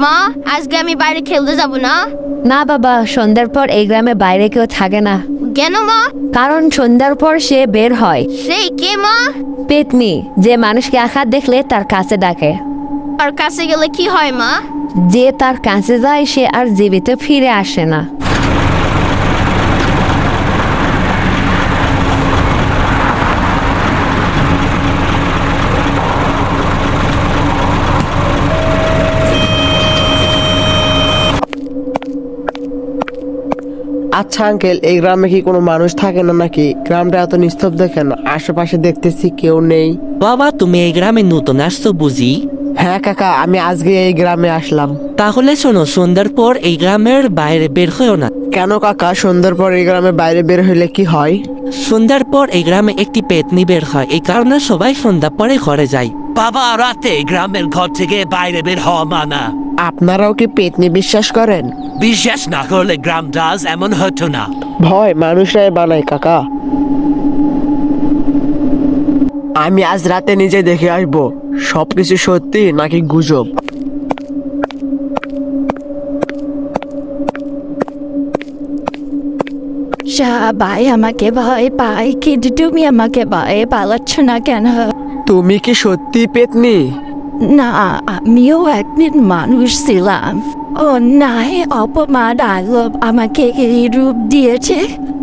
মা, আজকে আমি বাইরে খেলতে যাব না। না বাবা, সন্ধ্যার পর এই গ্রামে বাইরে কেউ থাকে না। কেন মা? কারণ সন্ধ্যার পর সে বের হয়। সেই কে মা? পেতনি, যে মানুষকে আঘাত দেখলে তার কাছে ডাকে। আর কাছে গেলে কি হয় মা? যে তার কাছে যায় সে আর জীবিত ফিরে আসে না। আচ্ছা আঙ্কেল, এই গ্রামে কি কোনো মানুষ থাকে না নাকি? গ্রামটা এত নিস্তব্ধ কেন? আশেপাশে দেখতেছি কেউ নেই। বাবা, তুমি এই গ্রামে নতুন আসছো বুঝি? হ্যাঁ কাকা, আমি আজকে এই গ্রামে আসলাম। তাহলে শোনো, সন্ধ্যার পর এই গ্রামের বাইরে বের হয়েও না। কেন কাকা, সন্ধ্যার পর এই গ্রামে বাইরে বের হইলে কি হয়? সন্ধ্যার পর এই গ্রামে একটি পেতনি বের হয়, এই কারণে সবাই সন্ধ্যা পরে ঘরে যায়। বাবা, রাতে গ্রামের ঘর থেকে বাইরে বের হওয়া মানা। আপনারাও কি পেতনি বিশ্বাস করেন? বিশ্বাস না করলে গ্রামটা আজ এমন হতো না। ভয় মানুষরাই বানায় কাকা। আমি আজ রাতে নিজে দেখে আসবো সবকিছু সত্যি নাকি গুজব। সবাই আমাকে ভয় পায়, কিন্তু তুমি আমাকে ভয় পালাচ্ছ না কেন? তুমি কি সত্যি পেতনি? না, আমিও একদিন মানুষ ছিলাম। অন্যায় অপমান আলোপ আমাকে এই রূপ দিয়েছে।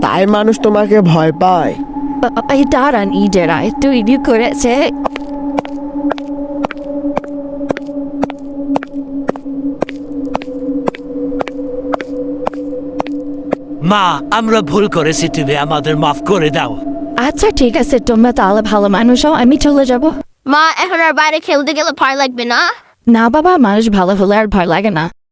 তাই মানুষ তোমাকে ভয় পায়? এই তারা নিজেরাই তৈরি করেছে। মা, আমরা ভুল করেছি, তুমি আমাদের মাফ করে দাও। আচ্ছা ঠিক আছে, তোমরা তাহলে ভালো মানুষ হও, আমি চলে যাব। মা, এখন আর বাইরে খেলতে গেলে ভয় লাগবে না? না বাবা, মানুষ ভালো হলে আর ভয় লাগে না।